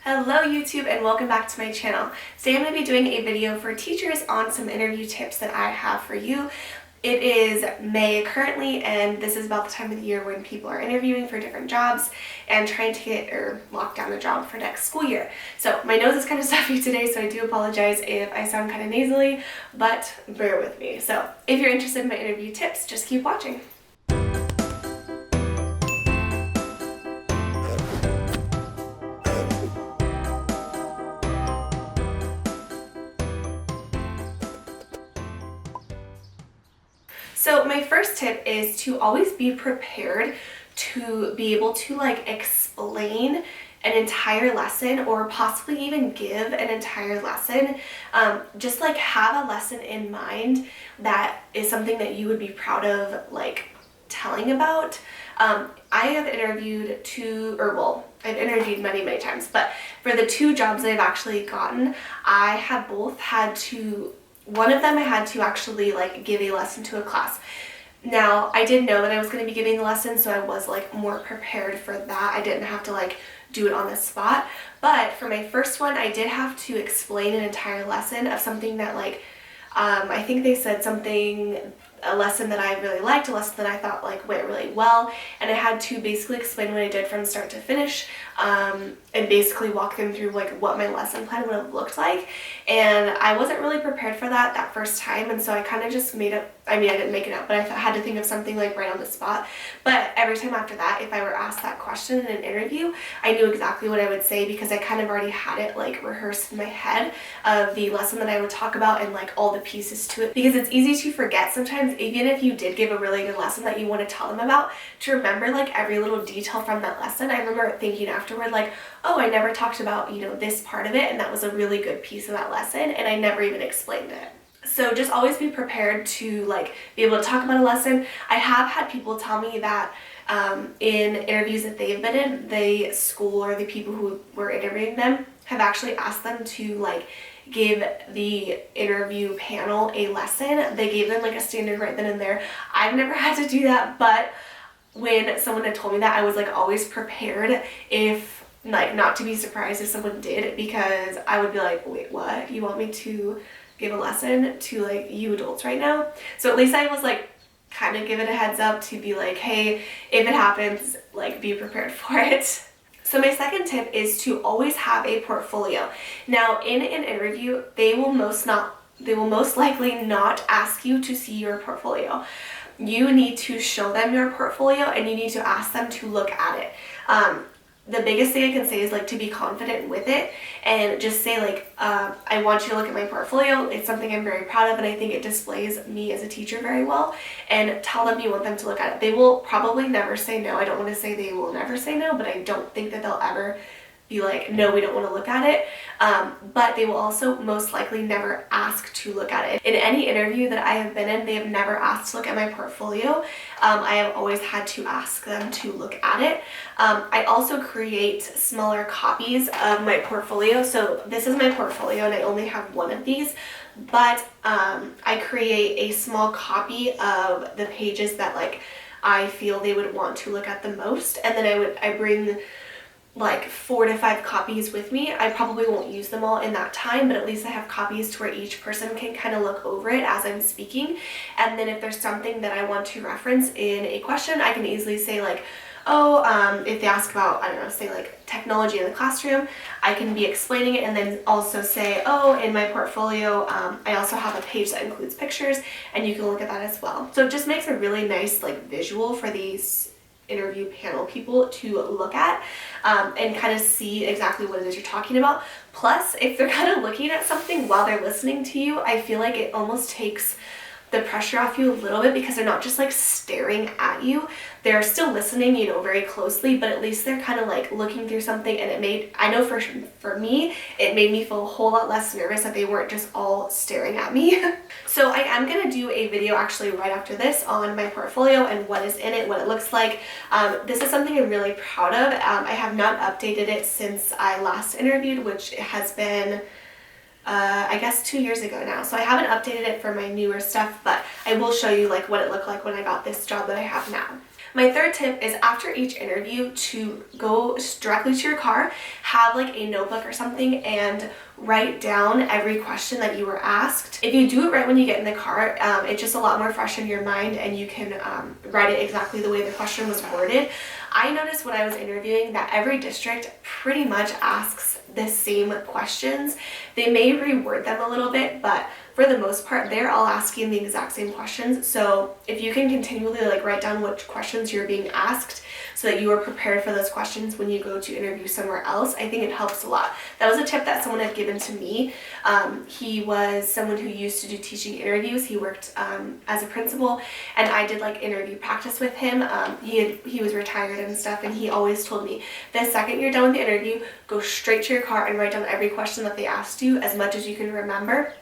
Hello YouTube and welcome back to my channel. Today I'm going to be doing a video for teachers on some interview tips that I have for you. It is May currently and this is about the time of the year when people are interviewing for different jobs and trying to get or lock down a job for next school year. So my nose is kind of stuffy today, so I do apologize if I sound kind of nasally, but bear with me. So if you're interested in my interview tips, just keep watching. So my first tip is to always be prepared to be able to explain an entire lesson or possibly even give an entire lesson. Just have a lesson in mind that is something that you would be proud of telling about. I have interviewed I've interviewed many times, but for the two jobs that I've actually gotten, I have both had to one of them I had to actually give a lesson to a class. Now, I did know that I was going to be giving the lesson, so I was more prepared for that. I didn't have to do it on the spot. But for my first one, I did have to explain an entire lesson of something that I think they said a lesson that I really liked, a lesson that I thought went really well, and I had to basically explain what I did from start to finish, and basically walk them through what my lesson plan would have looked like. And I wasn't really prepared for that first time, and so I kind of just made up, I didn't make it up, but I had to think of something right on the spot. But every time after that, if I were asked that question in an interview, I knew exactly what I would say because I kind of already had it rehearsed in my head of the lesson that I would talk about and all the pieces to it, because it's easy to forget sometimes, even if you did give a really good lesson that you want to tell them about, to remember every little detail from that lesson. I remember thinking afterward oh, I never talked about this part of it, and that was a really good piece of that lesson, and I never even explained it. So just always be prepared to be able to talk about a lesson. I have had people tell me that in interviews that they've been in, the school or the people who were interviewing them have actually asked them to give the interview panel a lesson. They gave them a standard right then and there. I've never had to do that, but when someone had told me that, I was always prepared if not to be surprised if someone did, because I would be wait, what? You want me to give a lesson to you adults right now? So at least I was kind of given a heads up to be hey, if it happens, be prepared for it. So my second tip is to always have a portfolio. Now in an interview, they will most likely not ask you to see your portfolio. You need to show them your portfolio and you need to ask them to look at it. The biggest thing I can say is to be confident with it and just say I want you to look at my portfolio. It's something I'm very proud of and I think it displays me as a teacher very well, and tell them you want them to look at it. They will probably never say no. I don't want to say they will never say no, but I don't think that they'll ever be no, we don't want to look at it. But they will also most likely never ask to look at it. In any interview that I have been in, they have never asked to look at my portfolio. I have always had to ask them to look at it. I also create smaller copies of my portfolio. So this is my portfolio and I only have one of these, but I create a small copy of the pages that I feel they would want to look at the most, and then I bring 4 to 5 copies with me. I probably won't use them all in that time, but at least I have copies to where each person can kind of look over it as I'm speaking. And then if there's something that I want to reference in a question, I can easily say if they ask about, I don't know, say technology in the classroom, I can be explaining it and then also say, oh, in my portfolio, I also have a page that includes pictures and you can look at that as well. So it just makes a really nice visual for these interview panel people to look at and kind of see exactly what it is you're talking about. Plus, if they're kind of looking at something while they're listening to you, I feel like it almost takes the pressure off you a little bit, because they're not just staring at you. They're still listening, very closely, but at least they're kind of looking through something, and I know for me, it made me feel a whole lot less nervous that they weren't just all staring at me. So I am going to do a video actually right after this on my portfolio and what is in it, what it looks like. This is something I'm really proud of. I have not updated it since I last interviewed, which has been I guess 2 years ago now. So I haven't updated it for my newer stuff, but I will show you what it looked like when I got this job that I have now. My third tip is after each interview to go directly to your car, have like a notebook or something and write down every question that you were asked. If you do it right when you get in the car, it's just a lot more fresh in your mind and you can write it exactly the way the question was worded. I noticed when I was interviewing that every district pretty much asks the same questions. They may reword them a little bit, but for the most part, they're all asking the exact same questions. So if you can continually like write down which questions you're being asked so that you are prepared for those questions when you go to interview somewhere else, I think it helps a lot. That was a tip that someone had given to me. He was someone who used to do teaching interviews. He worked as a principal, and I did like interview practice with him. He was retired and stuff, and he always told me, the second you're done with the interview, go straight to your car and write down every question that they asked you as much as you can remember,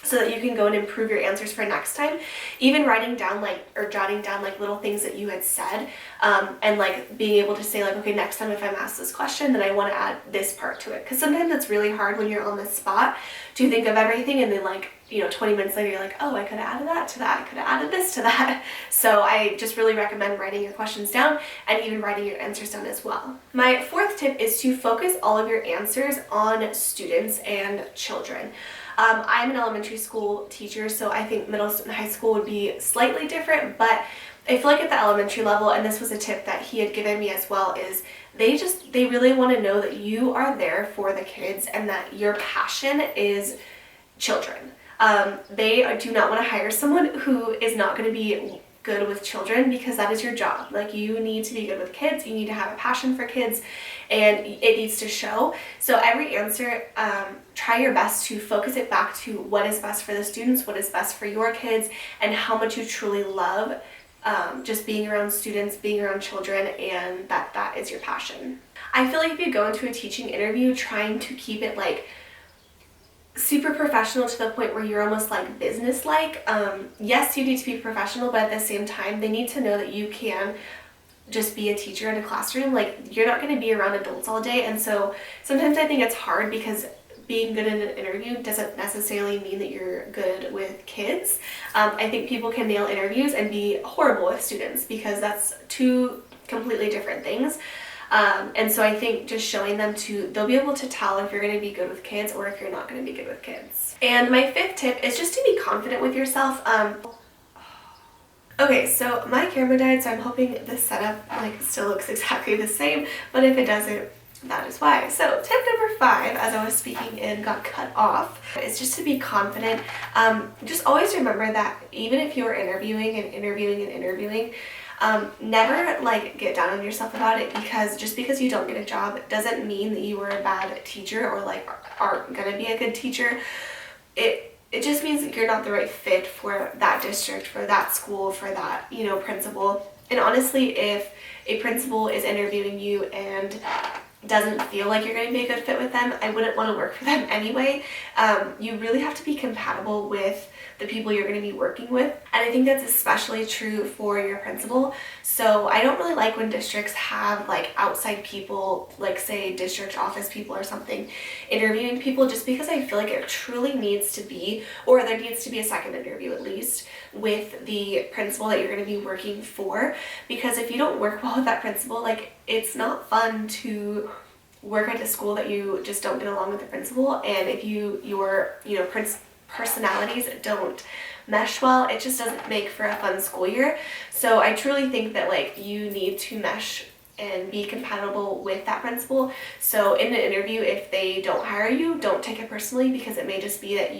so that you can go and improve your answers for next time. Even writing down like, or jotting down like little things that you had said, and like being able to say like, okay, next time if I'm asked this question, then I want to add this part to it. Because sometimes it's really hard when you're on the spot to think of everything, and then like, 20 minutes later you're like, oh, I could have added that to that, I could have added this to that. So I just really recommend writing your questions down and even writing your answers down as well. My fourth tip is to focus all of your answers on students and children. I'm an elementary school teacher, so I think middle and high school would be slightly different, but I feel like at the elementary level, and this was a tip that he had given me as well, is they really want to know that you are there for the kids and that your passion is children. They do not want to hire someone who is not going to be good with children, because that is your job. Like, you need to be good with kids, you need to have a passion for kids, and it needs to show. So every answer, try your best to focus it back to what is best for the students, what is best for your kids, and how much you truly love just being around students, being around children, and that is your passion. I feel like if you go into a teaching interview trying to keep it like super professional to the point where you're almost like business-like, yes, you need to be professional, but at the same time, they need to know that you can just be a teacher in a classroom. Like, you're not going to be around adults all day, and so sometimes I think it's hard because being good in an interview doesn't necessarily mean that you're good with kids. I think people can nail interviews and be horrible with students, because that's two completely different things. And so I think just showing them they'll be able to tell if you're going to be good with kids or if you're not going to be good with kids. And my fifth tip is just to be confident with yourself. Okay, so my camera died, so I'm hoping this setup still looks exactly the same, but if it doesn't, that is why. So tip number 5, as I was speaking and got cut off, is just to be confident. Just always remember that even if you're interviewing and interviewing and interviewing, never get down on yourself about it, because just because you don't get a job doesn't mean that you were a bad teacher or aren't gonna be a good teacher. It just means that you're not the right fit for that district, for that school, for that principal. And honestly, if a principal is interviewing you and doesn't feel like you're going to be a good fit with them, I wouldn't want to work for them anyway. You really have to be compatible with the people you're going to be working with, and I think that's especially true for your principal. So I don't really like when districts have outside people, say district office people or something, interviewing people, just because I feel like it truly needs to be, or there needs to be a second interview at least, with the principal that you're going to be working for. Because if you don't work well with that principal, it's not fun to work at a school that you just don't get along with the principal, and if your personalities don't mesh well, it just doesn't make for a fun school year. So I truly think that you need to mesh and be compatible with that principal. So in an interview, if they don't hire you, don't take it personally, because it may just be that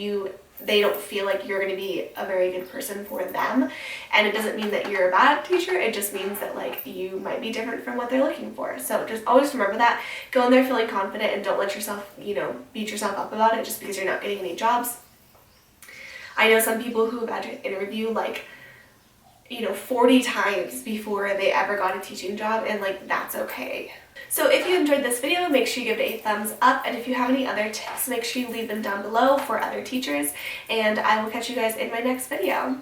they don't feel like you're going to be a very good person for them, and it doesn't mean that you're a bad teacher. It just means that you might be different from what they're looking for. So just always remember that. Go in there feeling confident, and don't let yourself beat yourself up about it just because you're not getting any jobs. I know some people who have had to interview 40 times before they ever got a teaching job, and that's okay. So if you enjoyed this video, make sure you give it a thumbs up, and if you have any other tips, make sure you leave them down below for other teachers, and I will catch you guys in my next video.